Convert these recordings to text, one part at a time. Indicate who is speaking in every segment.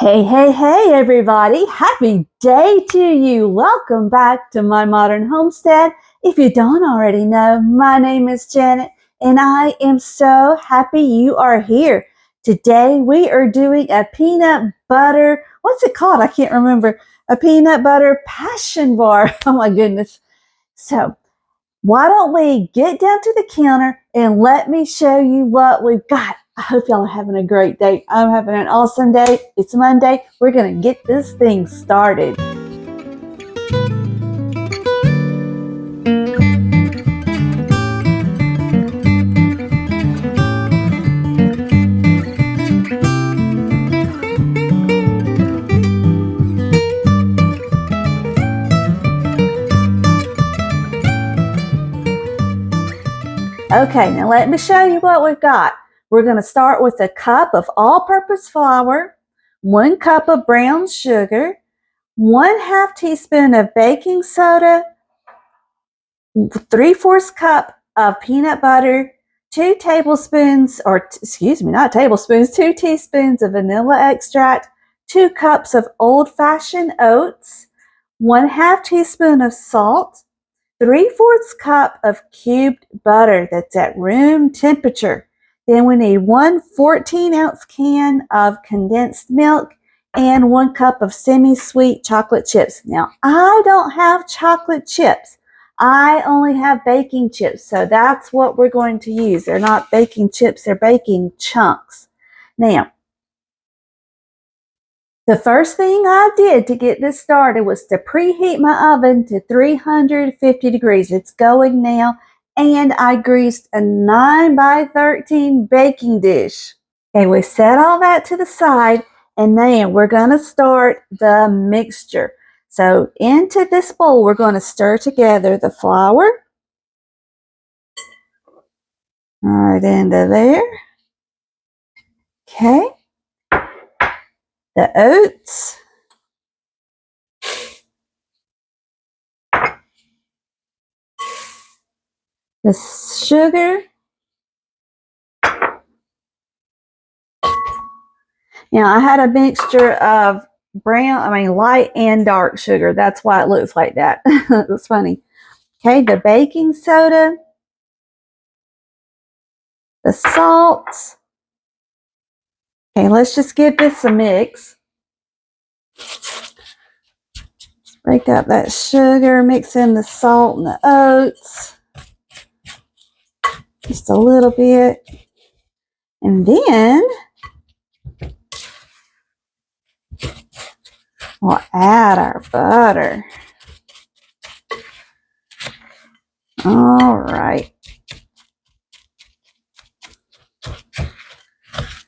Speaker 1: Hey, hey, hey, everybody. Happy day to you. Welcome back to my modern homestead. If you don't already know, my name is Janet, and I am so happy you are here. Today, we are doing a peanut butter, what's it called? I can't remember. A peanut butter passion bar. Oh my goodness. So, why don't we get down to the counter and let me show you what we've got. I hope y'all are having a great day. I'm having an awesome day. It's Monday. We're going to get this thing started. Okay, now let me show you what we've got. We're going to start with a cup of all-purpose flour, 1 cup of brown sugar, 1/2 teaspoon of baking soda, 3/4 cup of peanut butter, 2 tablespoons, or excuse me, not tablespoons, 2 teaspoons of vanilla extract, 2 cups of old-fashioned oats, 1/2 teaspoon of salt, 3/4 cup of cubed butter that's at room temperature. Then we need 1 14-ounce can of condensed milk and 1 cup of semi-sweet chocolate chips. Now, I don't have chocolate chips. I only have baking chips, so that's what we're going to use. They're not baking chips, they're baking chunks. Now, the first thing I did to get this started was to preheat my oven to 350 degrees. It's going now, and I greased a 9x13 baking dish. Okay, we set all that to the side, and now we're going to start the mixture. So into this bowl, we're going to stir together the flour. Right into there. Okay. The oats. The sugar. Now, I had a mixture of light and dark sugar. That's why it looks like that. That's funny. Okay, the baking soda, the salt. Okay, let's just give this a mix. Break up that sugar, mix in the salt and the oats. Just a little bit. And then we'll add our butter. All right.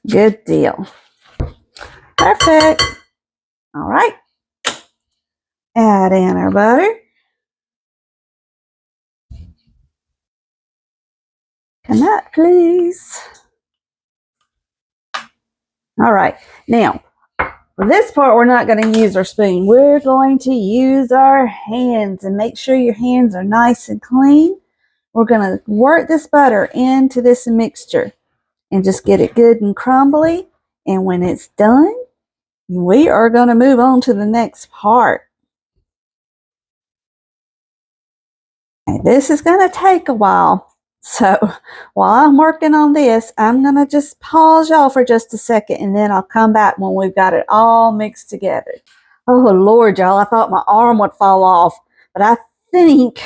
Speaker 1: Good deal. Perfect. All right. Add in our butter. Come up, please. All right. Now, for this part, we're not going to use our spoon. We're going to use our hands, and make sure your hands are nice and clean. We're going to work this butter into this mixture and just get it good and crumbly. And when it's done, we are going to move on to the next part. And this is going to take a while. So while I'm working on this, I'm going to just pause y'all for just a second, and then I'll come back when we've got it all mixed together. Oh, Lord, y'all, I thought my arm would fall off, but I think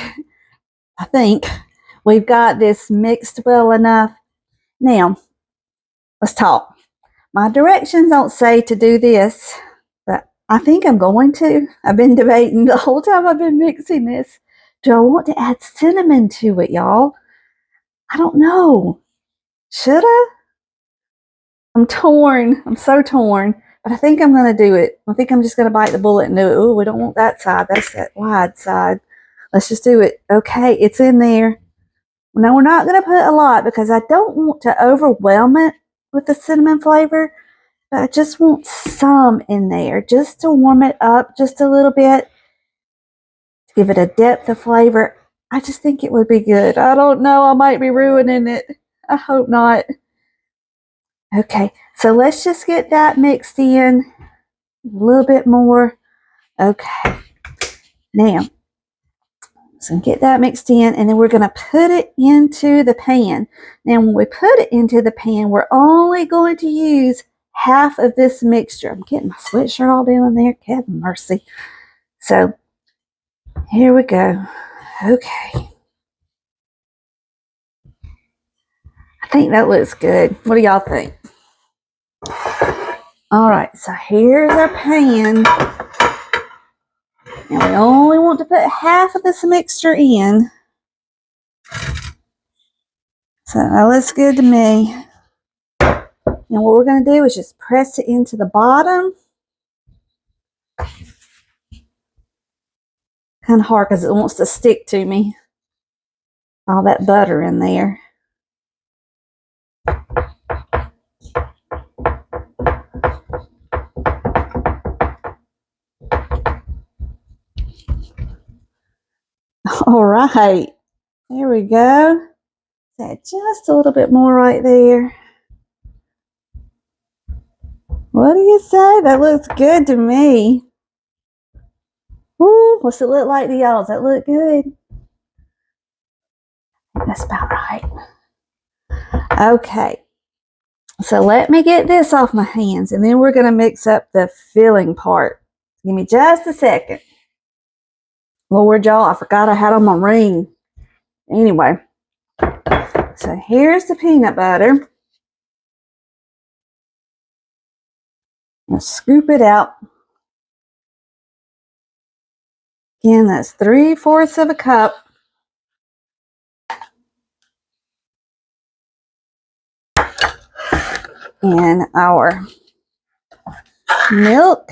Speaker 1: we've got this mixed well enough. Now, let's talk. My directions don't say to do this, but I think I'm going to. I've been debating the whole time I've been mixing this. Do I want to add cinnamon to it, y'all? I don't know. Should I? I'm torn. I'm so torn. But I think I'm going to do it. I think I'm just going to bite the bullet and do it. Oh, we don't want that side. That's that wide side. Let's just do it. Okay, it's in there. Now, we're not going to put a lot because I don't want to overwhelm it with the cinnamon flavor. But I just want some in there just to warm it up just a little bit. To give it a depth of flavor. I just think it would be good. I don't know. I might be ruining it. I hope not. Okay, so let's just get that mixed in. A little bit more. Okay. Now, so get that mixed in, and then we're going to put it into the pan. Now, when we put it into the pan, we're only going to use half of this mixture. I'm getting my sweatshirt all down in there. God mercy. So, here we go. Okay. I think that looks good. What do y'all think? All right, so here's our pan. And we only want to put half of this mixture in. So that looks good to me. And what we're going to do is just press it into the bottom. Kind of hard because it wants to stick to me. All that butter in there. All right. There we go. That just a little bit more right there. What do you say? That looks good to me. Ooh, what's it look like to y'all? Does that look good? That's about right. Okay. So let me get this off my hands, and then we're going to mix up the filling part. Give me just a second. Lord, y'all, I forgot I had on my ring. Anyway, so here's the peanut butter. Let's scoop it out. Again, that's 3/4 of a cup. And our milk.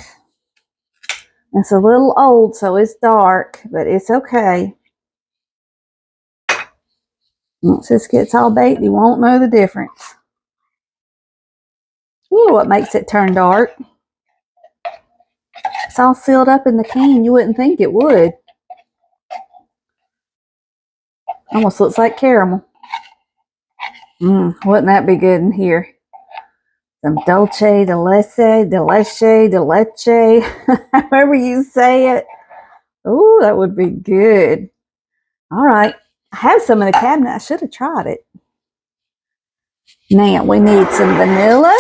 Speaker 1: It's a little old, so it's dark, but it's okay. Once this gets all baked, you won't know the difference. Ooh, what makes it turn dark? It's all sealed up in the can. You wouldn't think it would. Almost looks like caramel. Wouldn't that be good in here? Some dulce de leche, however you say it. Ooh, that would be good. All right. I have some in the cabinet. I should have tried it. Now, we need some vanilla.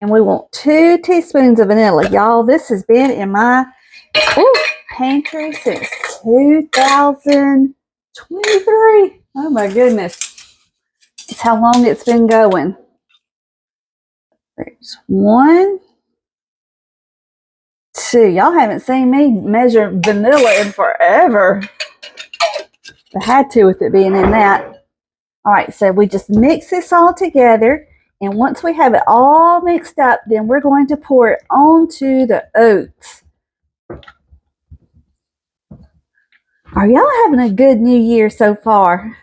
Speaker 1: And we want 2 teaspoons of vanilla. Y'all, this has been in my pantry since 2023. Oh my goodness. That's how long it's been going. There's 1, 2. Y'all haven't seen me measure vanilla in forever. I had to with it being in that. All right, so we just mix this all together. And once we have it all mixed up, then we're going to pour it onto the oats. Are y'all having a good new year so far?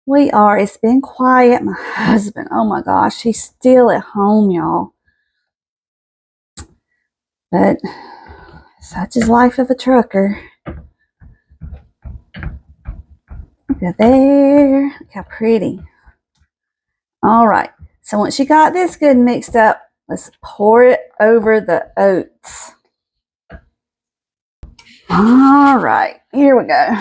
Speaker 1: We are. It's been quiet. My husband, oh my gosh, he's still at home, y'all. But such is life of a trucker. Look at there. Look how pretty. All right. So once you got this good mixed up, let's pour it over the oats. All right. Here we go.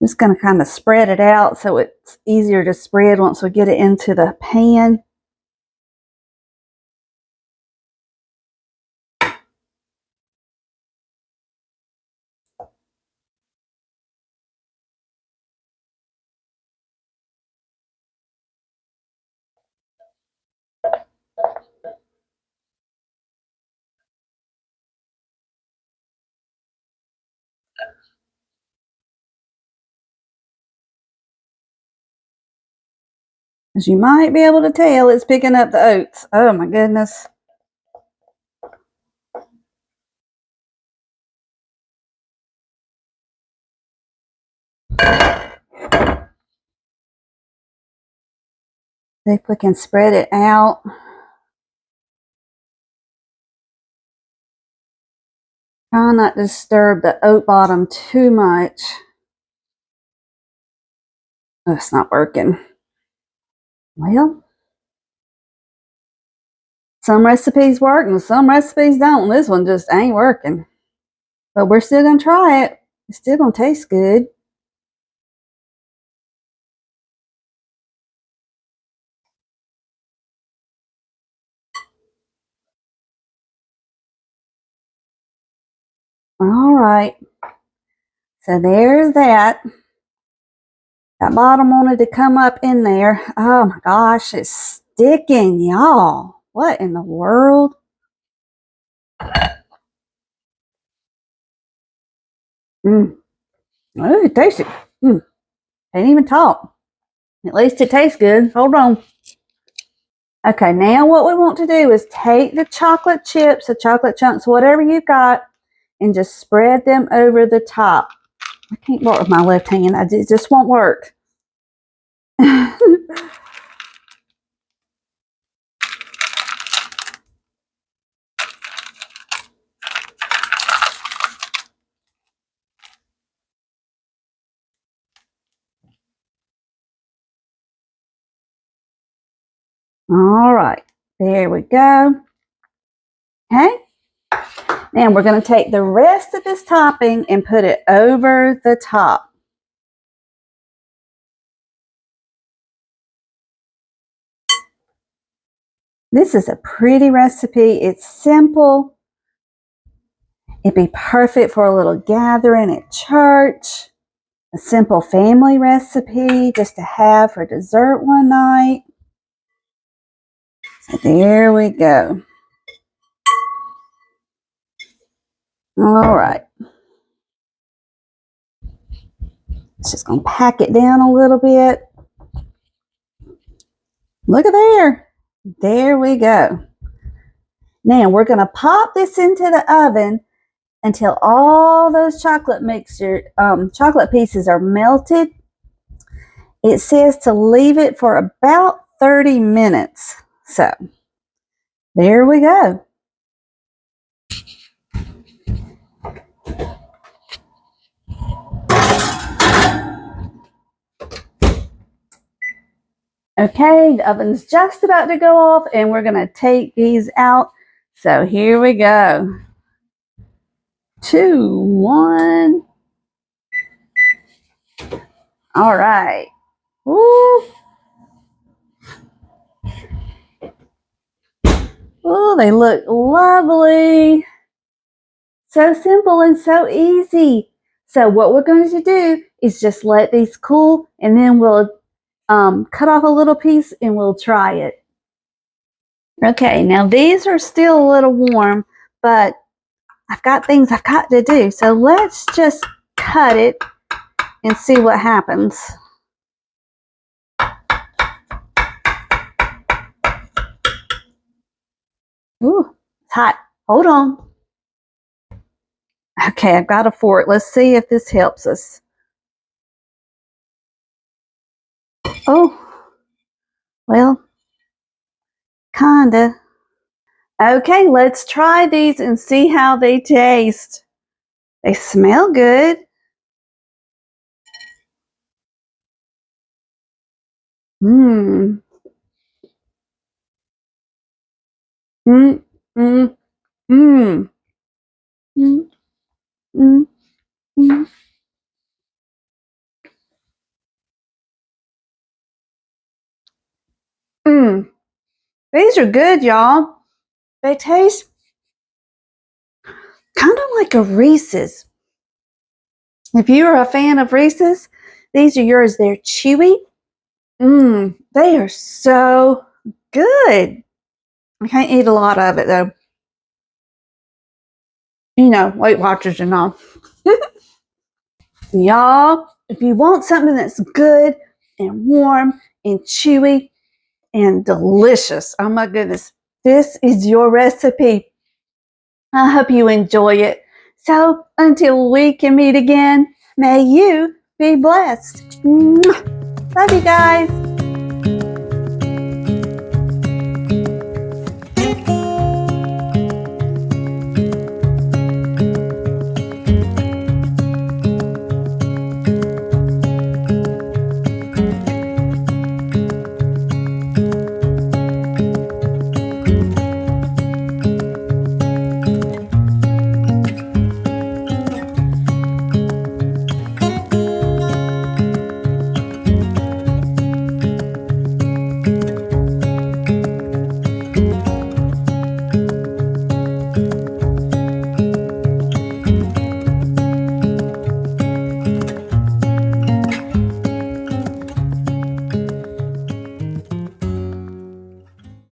Speaker 1: Just going to kind of spread it out so it's easier to spread once we get it into the pan. As you might be able to tell, it's picking up the oats. Oh my goodness. See if we can spread it out. Try not to disturb the oat bottom too much. Oh, it's not working. Well, some recipes work and some recipes don't. This one just ain't working. But we're still going to try it. It's still going to taste good. All right. So there's that. That bottom wanted to come up in there. Oh my gosh, it's sticking, y'all. What in the world? Oh, it tasted. Can't even talk. At least it tastes good. Hold on. Okay, now what we want to do is take the chocolate chips, the chocolate chunks, whatever you've got, and just spread them over the top. I can't work with my left hand. It just won't work. All right, there we go. Okay, now we're going to take the rest of this topping and put it over the top. This is a pretty recipe. It's simple. It'd be perfect for a little gathering at church. A simple family recipe just to have for dessert one night. So there we go. All right. Just going to pack it down a little bit. Look at there. There we go. Now we're going to pop this into the oven until all those chocolate pieces are melted. It says to leave it for about 30 minutes. So there we go. Okay, the oven's just about to go off and we're going to take these out. So here we go. 2, 1. All right. Woo. Oh, they look lovely. So simple and so easy. So what we're going to do is just let these cool and then we'll cut off a little piece and we'll try it. Okay, now these are still a little warm, but I've got things I've got to do. So let's just cut it and see what happens. Ooh, it's hot. Hold on. Okay, I've got a fork. Let's see if this helps us. Oh, well, kinda. Okay, let's try these and see how they taste. They smell good. Mmm. Mmm. Mmm. Mmm. Mmm. Mmm. Mmm. Mmm. These are good, y'all. They taste kind of like a Reese's. If you're a fan of Reese's, these are yours. They're chewy. Mmm. They are so good. I can't eat a lot of it though. You know, Weight Watchers and all. Y'all, if you want something that's good and warm and chewy and delicious, oh my goodness, this is your recipe. I hope you enjoy it. So until we can meet again, may you be blessed. Love you guys.